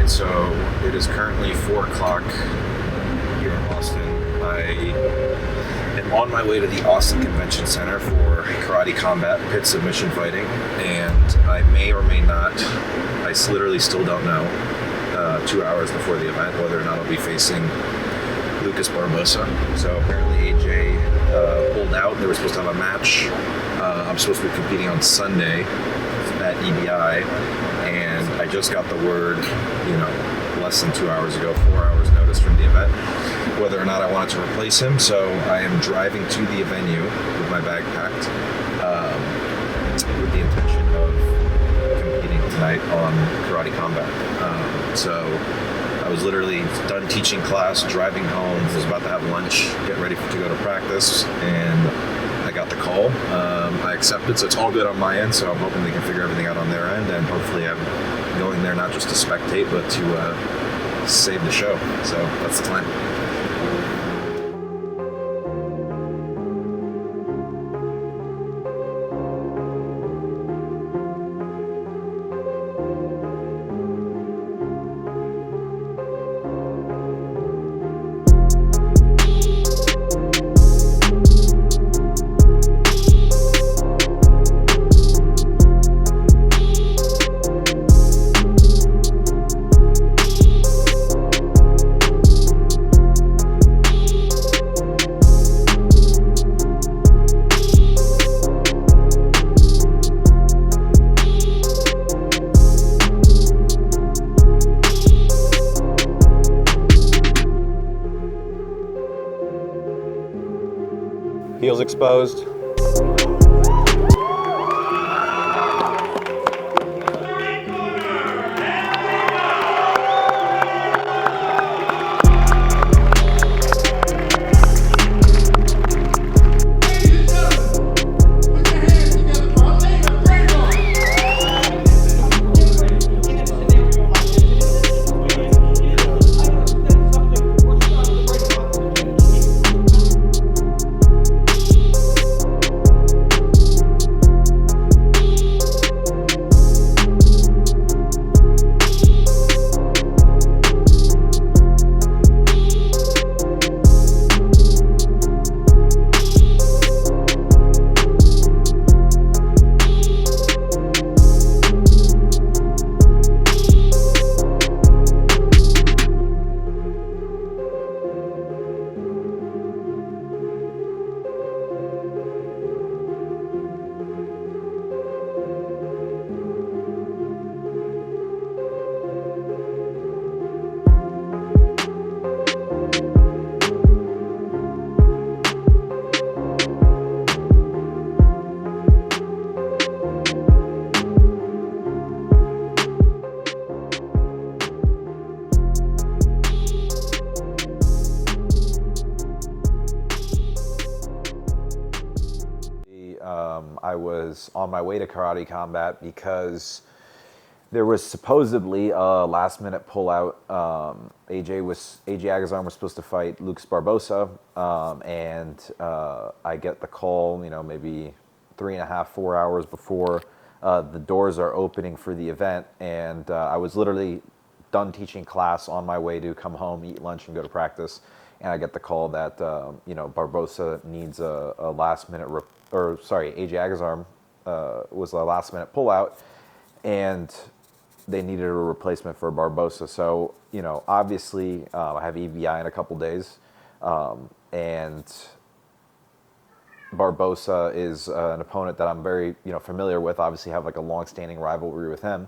So it is currently 4 o'clock here in Austin. I am on my way to the Austin Convention Center for Karate Combat Pit Submission Fighting, and I may or may not, I literally still don't know, 2 hours before the event, whether or not I'll be facing Lucas Barbosa. So apparently AJ pulled out. They were supposed to have a match. I'm supposed to be competing on Sunday at EBI, and I just got the word, less than 2 hours ago, 4 hours notice from the event, whether or not I wanted to replace him. So I am driving to the venue with my bag packed, with the intention of competing tonight on Karate Combat. So I was literally done teaching class, driving home, was about to have lunch, get ready to go to practice, and I got the call. I accepted, so it's all good on my end, so I'm hoping they can figure everything out on their end, and hopefully I'm going there not just to spectate, but to save the show. So that's the plan. Heels exposed. I was on my way to Karate Combat because there was supposedly a last-minute pullout. AJ Agazarm was supposed to fight Lucas Barbosa, and I get the call, maybe 3.5, 4 hours before the doors are opening for the event, and I was literally done teaching class on my way to come home, eat lunch, and go to practice. And I get the call that Barbosa needs a last-minute, AJ Agazarm was a last-minute pullout, and they needed a replacement for Barbosa. So, obviously, I have EBI in a couple days, and Barbosa is an opponent that I'm very, familiar with. Obviously, have like a long-standing rivalry with him.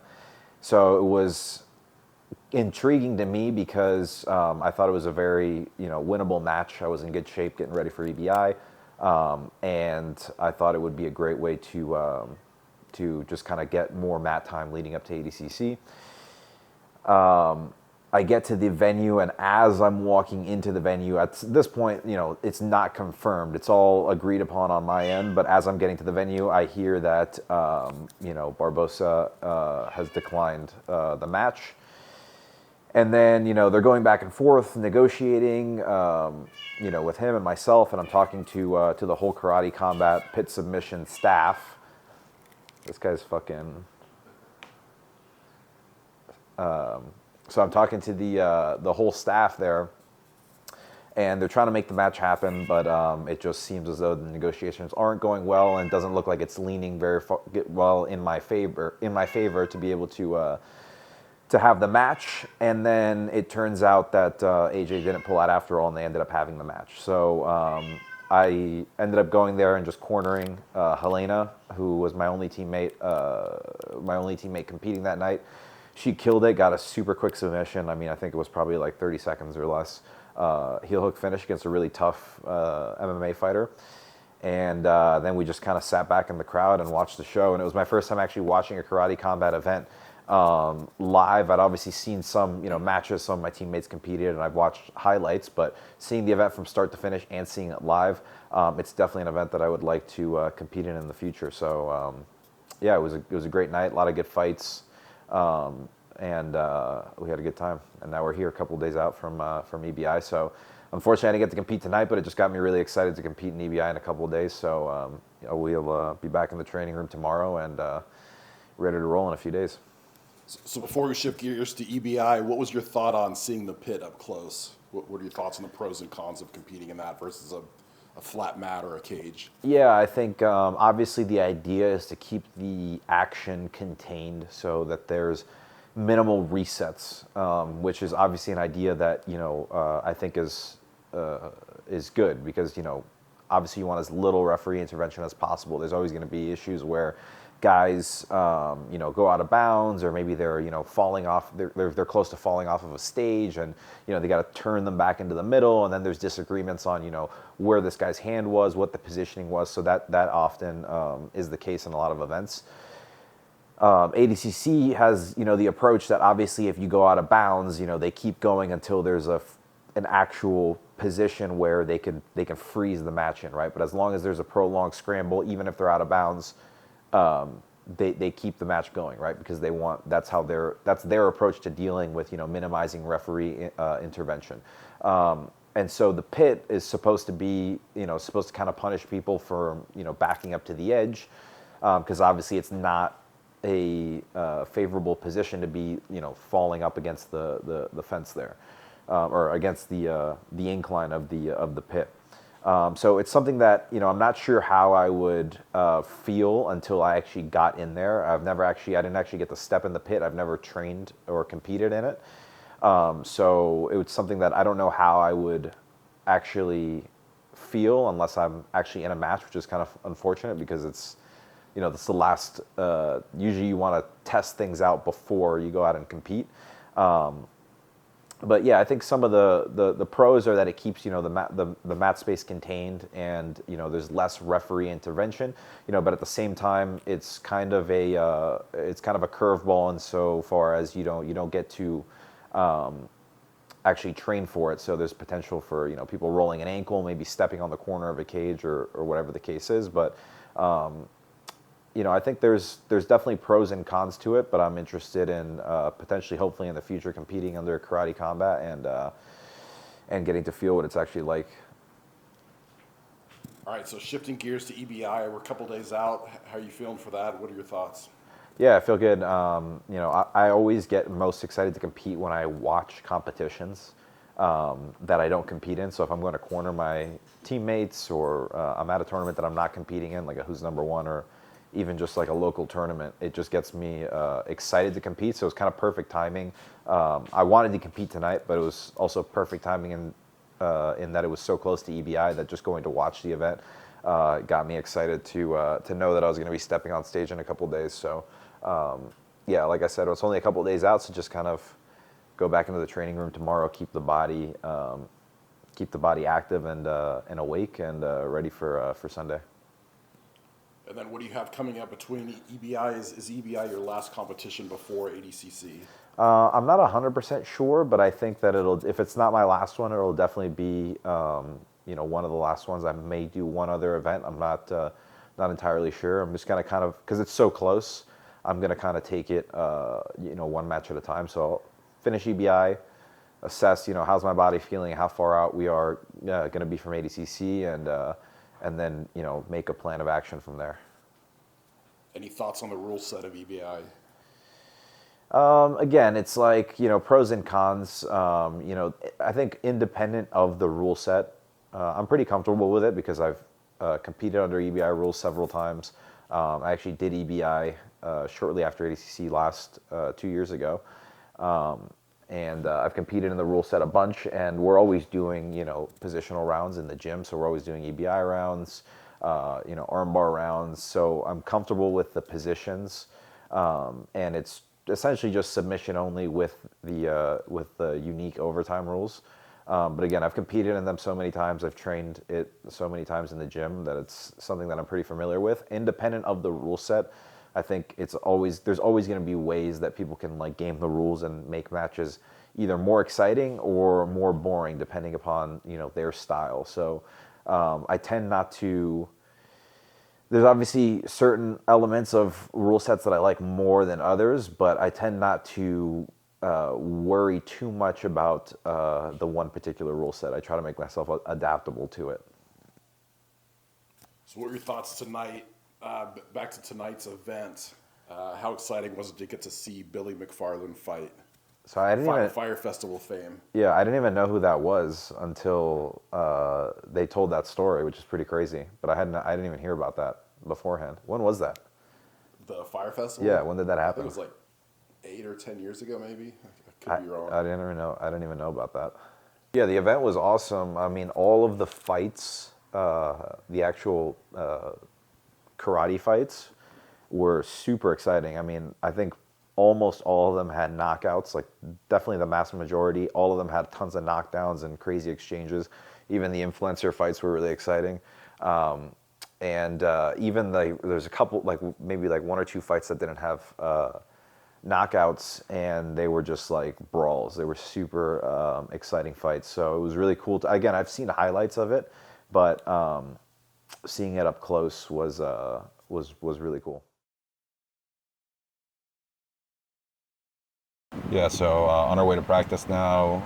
So it was intriguing to me because I thought it was a very, winnable match. I was in good shape getting ready for EBI, and I thought it would be a great way to just kind of get more mat time leading up to ADCC. I get to the venue, and as I'm walking into the venue, at this point, it's not confirmed. It's all agreed upon on my end. But as I'm getting to the venue, I hear that, Barbosa has declined the match. And then, they're going back and forth, negotiating, with him and myself. And I'm talking to the whole Karate Combat Pit Submission staff. This guy's fucking... So I'm talking to the whole staff there, and they're trying to make the match happen, but it just seems as though the negotiations aren't going well, and doesn't look like it's leaning very well in my favor to be able to have the match. And then it turns out that AJ didn't pull out after all, and they ended up having the match. So I ended up going there and just cornering Helena, who was my only teammate competing that night. She killed it, got a super quick submission. I mean, I think it was probably like 30 seconds or less. Heel hook finish against a really tough MMA fighter. And then we just kind of sat back in the crowd and watched the show. And it was my first time actually watching a Karate Combat event live. I'd obviously seen some matches, some of my teammates competed, and I've watched highlights. But seeing the event from start to finish and seeing it live, it's definitely an event that I would like to compete in the future. So yeah, it was a great night, a lot of good fights. And we had a good time, and now we're here a couple of days out from EBI. So unfortunately I didn't get to compete tonight, but it just got me really excited to compete in EBI in a couple of days. So we'll be back in the training room tomorrow and ready to roll in a few days. So before we shift gears to EBI, what was your thought on seeing the pit up close? What are your thoughts on the pros and cons of competing in that versus a flat mat or a cage? Yeah, I think obviously the idea is to keep the action contained so that there's minimal resets, which is obviously an idea that I think is good, because obviously you want as little referee intervention as possible. There's always going to be issues where guys go out of bounds, or maybe they're falling off, they're close to falling off of a stage, and they got to turn them back into the middle, and then there's disagreements on where this guy's hand was, what the positioning was. So that often is the case in a lot of events. ADCC has the approach that obviously if you go out of bounds, they keep going until there's an actual position where they can freeze the match in, right? But as long as there's a prolonged scramble, even if they're out of bounds, they keep the match going, right? Because that's their approach to dealing with minimizing referee intervention. And so the pit is supposed to be supposed to kind of punish people for backing up to the edge, because obviously it's not a favorable position to be falling up against the fence there, or against the incline of the pit. So it's something that I'm not sure how I would feel until I actually got in there. I didn't actually get to step in the pit. I've never trained or competed in it. So it was something that I don't know how I would actually feel unless I'm actually in a match, which is kind of unfortunate, because it's this the last. Usually you want to test things out before you go out and compete. But yeah, I think some of the pros are that it keeps the mat space contained, and there's less referee intervention. But at the same time, it's kind of a curveball insofar as you don't get to actually train for it. So there's potential for people rolling an ankle, maybe stepping on the corner of a cage, or whatever the case is. But I think there's definitely pros and cons to it, but I'm interested in potentially, hopefully in the future, competing under Karate Combat and getting to feel what it's actually like. All right, so shifting gears to EBI, we're a couple days out. How are you feeling for that? What are your thoughts? Yeah, I feel good. I always get most excited to compete when I watch competitions that I don't compete in. So if I'm going to corner my teammates, or I'm at a tournament that I'm not competing in, like a Who's Number One, or even just like a local tournament, it just gets me excited to compete. So it's kind of perfect timing. I wanted to compete tonight, but it was also perfect timing in that it was so close to EBI that just going to watch the event got me excited to know that I was going to be stepping on stage in a couple of days. So yeah, like I said, it's only a couple of days out, so just kind of go back into the training room tomorrow, keep the body active and awake and ready for Sunday. And then what do you have coming up between EBI? Is EBI your last competition before ADCC? I'm not 100% sure, but I think that if it's not my last one, it'll definitely be, one of the last ones. I may do one other event. I'm not entirely sure. I'm just gonna kind of, because it's so close, I'm gonna kind of take it, one match at a time. So I'll finish EBI, assess, how's my body feeling, how far out we are gonna be from ADCC, and then, make a plan of action from there. Any thoughts on the rule set of EBI? Again, it's like, pros and cons. I think independent of the rule set, I'm pretty comfortable with it because I've competed under EBI rules several times. I actually did EBI shortly after ADCC last 2 years ago. And I've competed in the rule set a bunch, and we're always doing, positional rounds in the gym. So we're always doing EBI rounds, armbar rounds. So I'm comfortable with the positions, and it's essentially just submission only with the unique overtime rules. But again, I've competed in them so many times. I've trained it so many times in the gym that it's something that I'm pretty familiar with. Independent of the rule set, I think there's always going to be ways that people can like game the rules and make matches either more exciting or more boring, depending upon their style. So I tend not to. There's obviously certain elements of rule sets that I like more than others, but I tend not to worry too much about the one particular rule set. I try to make myself adaptable to it. So what are your thoughts tonight? Back to tonight's event. How exciting was it to get to see Billy McFarland fight? So I didn't Fire Festival fame. Yeah, I didn't even know who that was until they told that story, which is pretty crazy. But I didn't even hear about that beforehand. When was that? The Fire Festival? Yeah, when did that I happen? think it was like 8 or 10 years ago, maybe. I could be wrong. I didn't even know about that. Yeah, the event was awesome. I mean, all of the fights, the actual karate fights, were super exciting. I mean, I think almost all of them had knockouts, like definitely the mass majority. All of them had tons of knockdowns and crazy exchanges. Even the influencer fights were really exciting. And even there's a couple, like maybe like one or two fights that didn't have knockouts, and they were just like brawls. They were super exciting fights. So it was really cool. Again, I've seen highlights of it, but seeing it up close was really cool. Yeah, so on our way to practice now,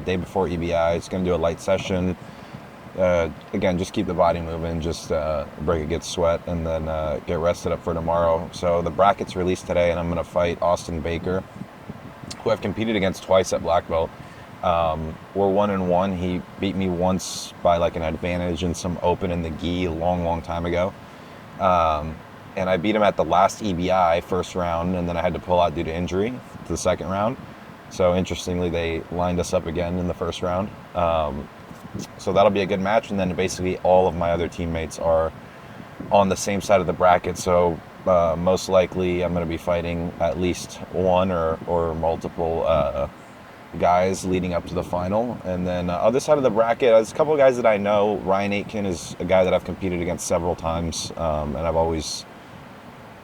day before EBI, it's going to do a light session. Again, just keep the body moving, just break a good sweat, and then get rested up for tomorrow. So the bracket's released today, and I'm going to fight Austin Baker, who I've competed against twice at black belt. We're 1-1. He beat me once by like an advantage in some open in the gi a long time ago. And I beat him at the last EBI first round, and then I had to pull out due to injury to the second round. So interestingly, they lined us up again in the first round. So that'll be a good match, and then basically all of my other teammates are on the same side of the bracket. So most likely I'm going to be fighting at least one or multiple guys leading up to the final. And then other side of the bracket, there's a couple of guys that I know. Ryan Aitken is a guy that I've competed against several times, and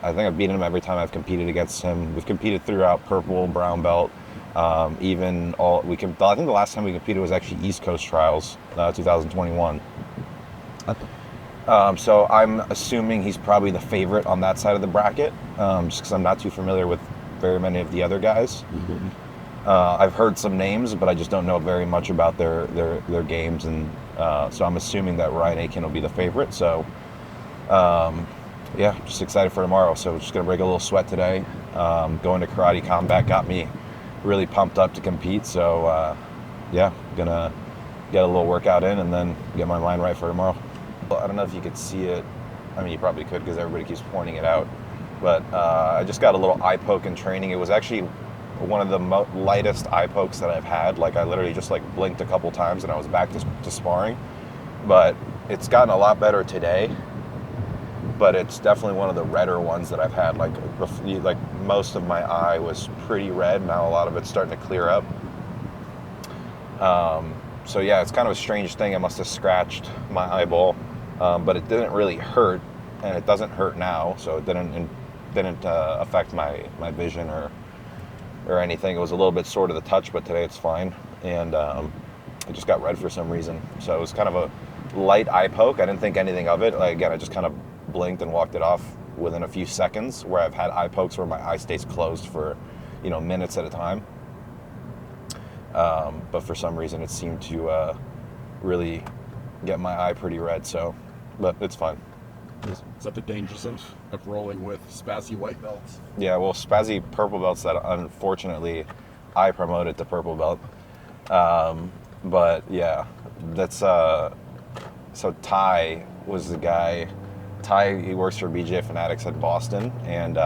I think I've beaten him every time I've competed against him. We've competed throughout purple, brown belt, I think the last time we competed was actually East Coast Trials, 2021. So I'm assuming he's probably the favorite on that side of the bracket, just because I'm not too familiar with very many of the other guys. Mm-hmm. I've heard some names, but I just don't know very much about their games, and so I'm assuming that Ryan Aitken will be the favorite. So, yeah, just excited for tomorrow. So just gonna break a little sweat today. Going to Karate Combat got me really pumped up to compete. So, yeah, gonna get a little workout in and then get my mind right for tomorrow. I don't know if you could see it. I mean, you probably could because everybody keeps pointing it out. But I just got a little eye poke in training. It was actually one of the lightest eye pokes that I've had. Like I literally just like blinked a couple times and I was back to sparring. But it's gotten a lot better today. But it's definitely one of the redder ones that I've had. Like most of my eye was pretty red. Now a lot of it's starting to clear up. So yeah, it's kind of a strange thing. I must have scratched my eyeball, but it didn't really hurt, and it doesn't hurt now. So it didn't affect my vision or or anything. It was a little bit sore to the touch, but today it's fine. And it just got red for some reason. So it was kind of a light eye poke. I didn't think anything of it. Like, again, I just kind of blinked and walked it off within a few seconds, where I've had eye pokes where my eye stays closed for, minutes at a time. But for some reason it seemed to really get my eye pretty red, but it's fine. Is that the dangers of rolling with spazzy white belts? Yeah, well, spazzy purple belts that unfortunately I promoted to purple belt. But yeah, that's so Ty was the guy. Ty, he works for BJ Fanatics at Boston, and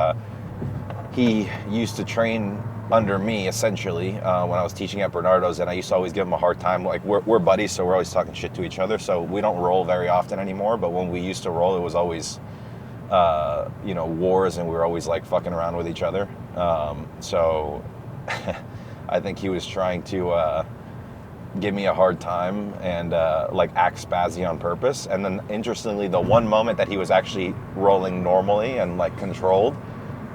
he used to train under me essentially when I was teaching at Bernardo's, and I used to always give him a hard time. Like, we're buddies, so we're always talking shit to each other, so we don't roll very often anymore, but when we used to roll, it was always wars, and we were always like fucking around with each other. So I think he was trying to give me a hard time and like act spazzy on purpose. And then interestingly, the one moment that he was actually rolling normally and like controlled,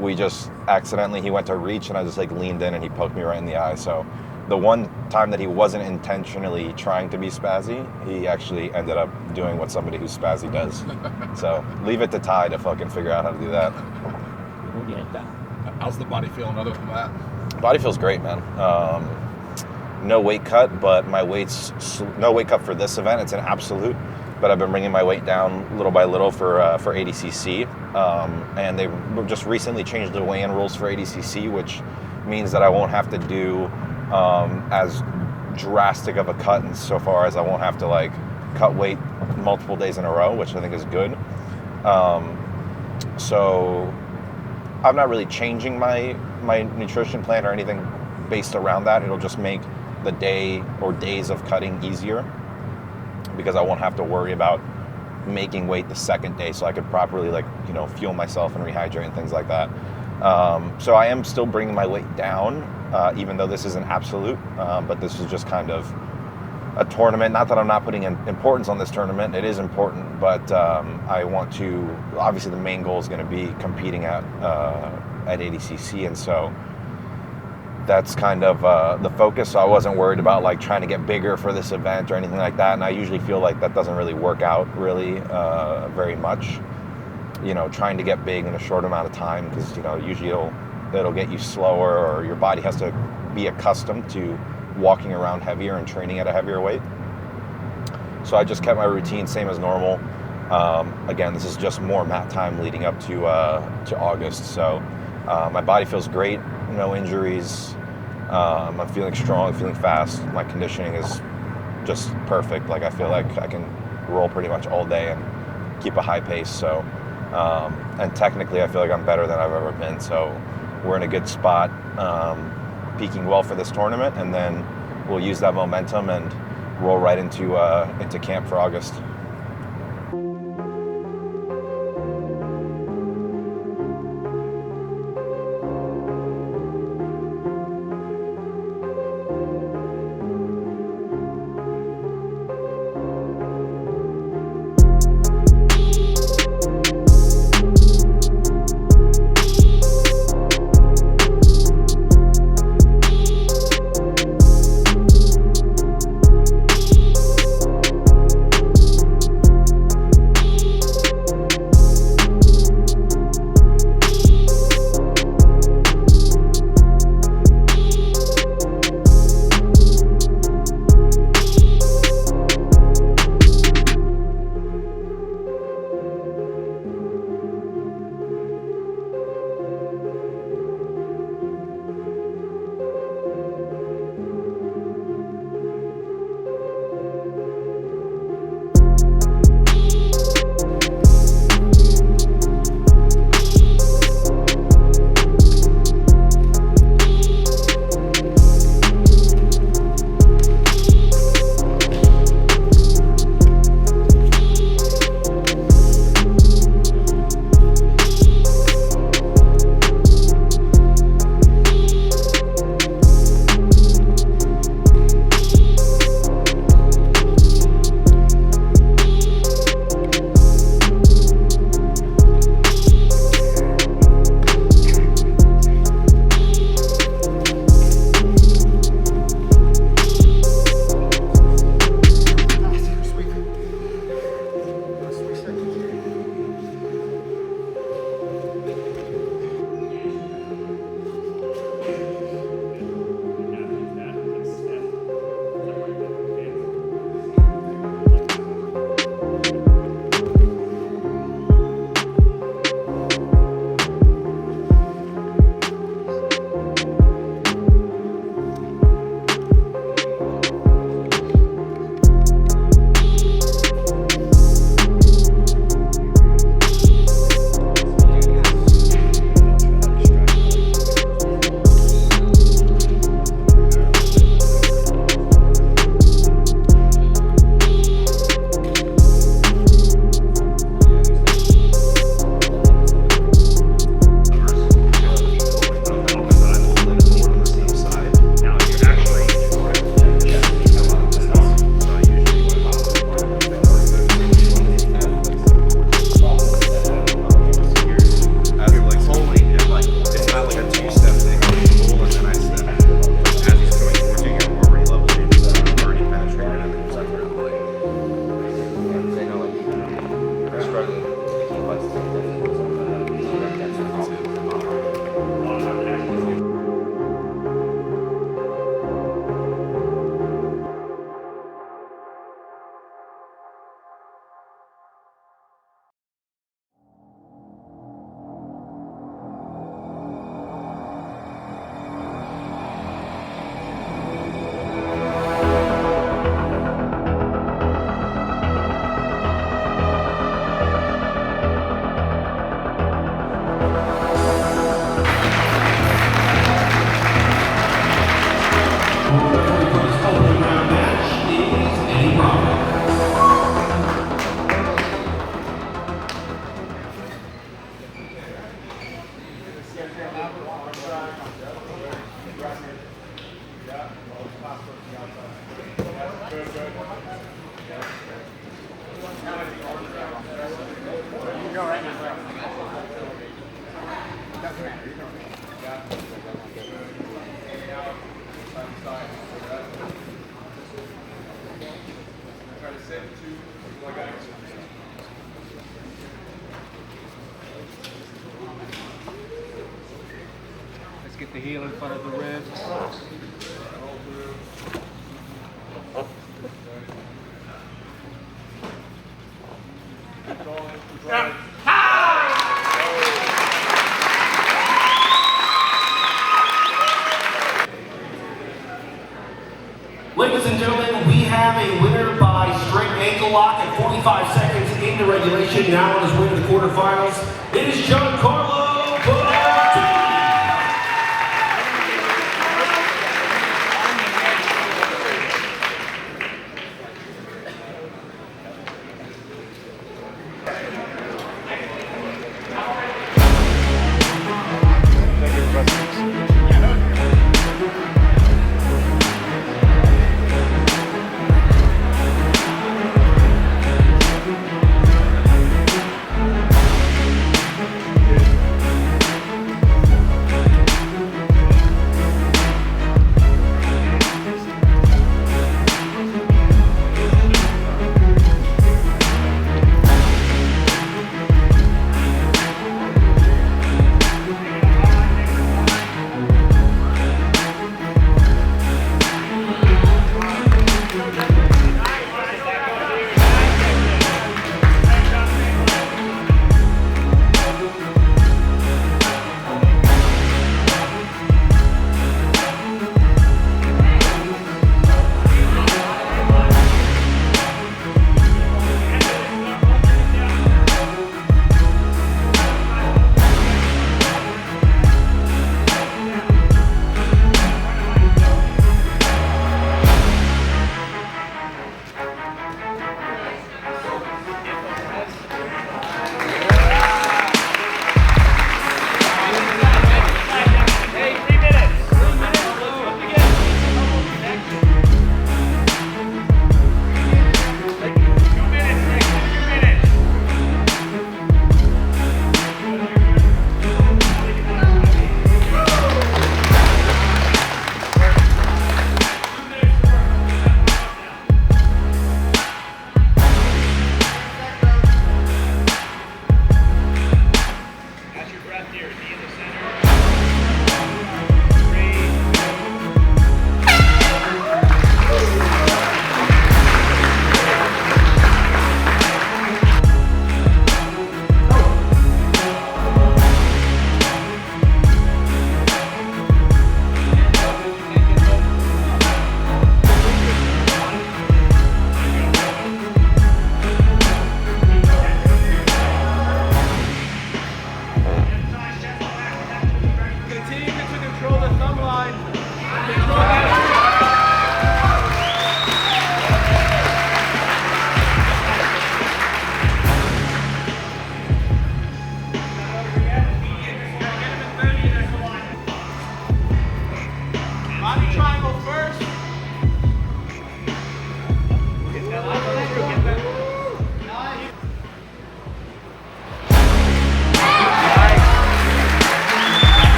we just accidentally, he went to reach and I just like leaned in and he poked me right in the eye. So the one time that he wasn't intentionally trying to be spazzy, he actually ended up doing what somebody who's spazzy does. So leave it to Ty to fucking figure out how to do that. How's the body feeling other than that? Body feels great, man. No weight cut, but my weight's no weight cut for this event. It's an absolute, but I've been bringing my weight down little by little for ADCC, and they just recently changed the weigh-in rules for ADCC, which means that I won't have to do as drastic of a cut insofar as I won't have to like cut weight multiple days in a row, which I think is good. So I'm not really changing my nutrition plan or anything based around that. It'll just make the day or days of cutting easier because I won't have to worry about making weight the second day, so I could properly fuel myself and rehydrate and things like that. So I am still bringing my weight down, even though this is an absolute, but this is just kind of a tournament. Not that I'm not putting importance on this tournament, it is important, but I want to, obviously the main goal is going to be competing at ADCC, and so that's kind of the focus. So I wasn't worried about like trying to get bigger for this event or anything like that, and I usually feel like that doesn't really work out really very much, trying to get big in a short amount of time, because usually it'll get you slower, or your body has to be accustomed to walking around heavier and training at a heavier weight. So I just kept my routine same as normal. Again, this is just more mat time leading up to August. So my body feels great, no injuries. I'm feeling strong, feeling fast. My conditioning is just perfect. Like, I feel like I can roll pretty much all day and keep a high pace. So, and technically I feel like I'm better than I've ever been. So we're in a good spot, peaking well for this tournament, and then we'll use that momentum and roll right into camp for August. Let's get the heel in front of the ribs. Ladies and gentlemen, we have a winner by straight ankle lock at 45 seconds into regulation. Now on his way to the quarterfinals. It is Giancarlo Bottini.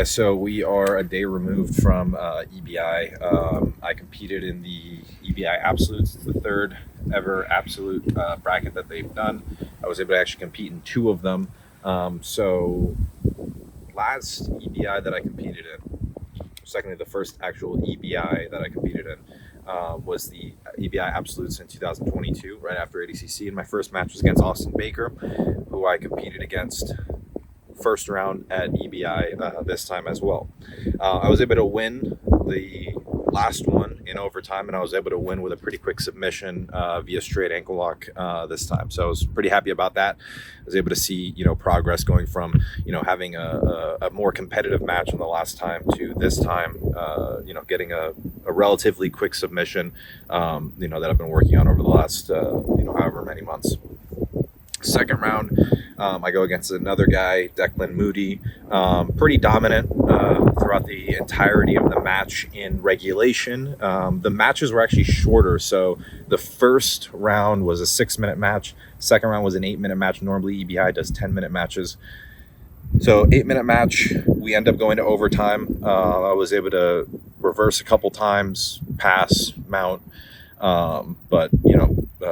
guys. So we are a day removed from EBI. I competed in the EBI Absolutes. It's the third ever Absolute bracket that they've done. I was able to actually compete in 2 of them. So last EBI that I competed in, secondly, the first actual EBI that I competed in was the EBI Absolutes in 2022, right after ADCC. And my first match was against Austin Baker, who I competed against first round at EBI this time as well. I was able to win the last one in overtime, and I was able to win with a pretty quick submission via straight ankle lock this time. So I was pretty happy about that. I was able to see, progress going from, having a more competitive match than the last time to this time, getting a relatively quick submission, that I've been working on over the last, however many months. Second round, I go against another guy, Declan Moody, pretty dominant throughout the entirety of the match in regulation. The matches were actually shorter, so the first round was a 6-minute match. Second round was an 8-minute match. Normally EBI does 10-minute matches. So 8-minute match, we end up going to overtime. I was able to reverse a couple times, pass, mount, but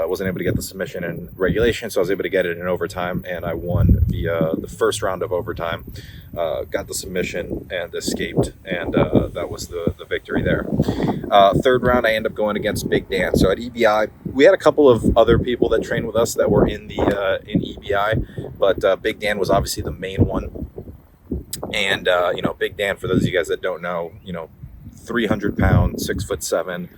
wasn't able to get the submission in regulation, so I was able to get it in overtime, and I won via the first round of overtime, got the submission and escaped, and that was the victory there. Third round, I end up going against Big Dan. So at EBI, we had a couple of other people that trained with us that were in EBI, but Big Dan was obviously the main one. And Big Dan, for those of you guys that don't know, 300 pounds, 6'7",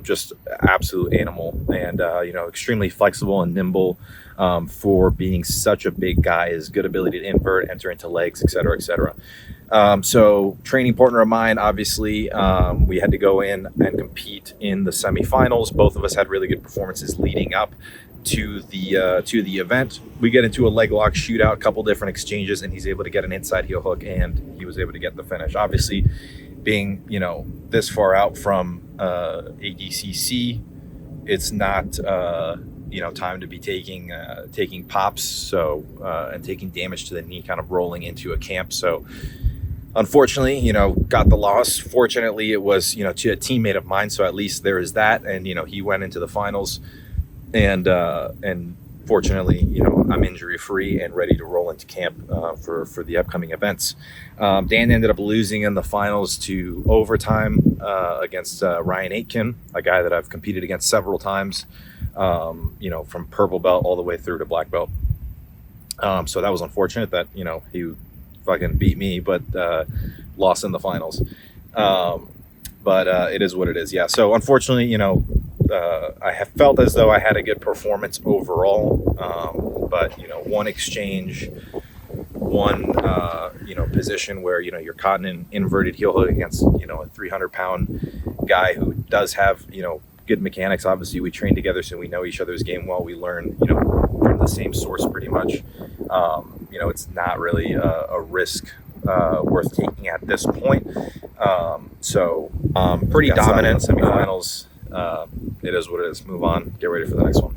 just absolute animal, and extremely flexible and nimble for being such a big guy. His good ability to invert, enter into legs, etc., etc. So training partner of mine, obviously, we had to go in and compete in the semifinals. Both of us had really good performances leading up to the event. We get into a leg lock shootout, a couple different exchanges, and he's able to get an inside heel hook, and he was able to get the finish. Obviously, being this far out from ADCC, it's not time to be taking pops, so and taking damage to the knee, kind of rolling into a camp. So unfortunately, got the loss. Fortunately, it was to a teammate of mine, so at least there is that, and he went into the finals, and fortunately, I'm injury free and ready to roll into camp for the upcoming events. Dan ended up losing in the finals to overtime against Ryan Aitken, a guy that I've competed against several times, from purple belt all the way through to black belt. So that was unfortunate that he fucking beat me, but lost in the finals. But it is what it is. Yeah. So unfortunately, I have felt as though I had a good performance overall, but one exchange, one position where you're caught in an inverted heel hook against a 300-pound guy who does have good mechanics. Obviously, we train together, so we know each other's game well. We learn from the same source pretty much. It's not really a risk worth taking at this point. So pretty dominant semifinals. It is what it is. Move on. Get ready for the next one.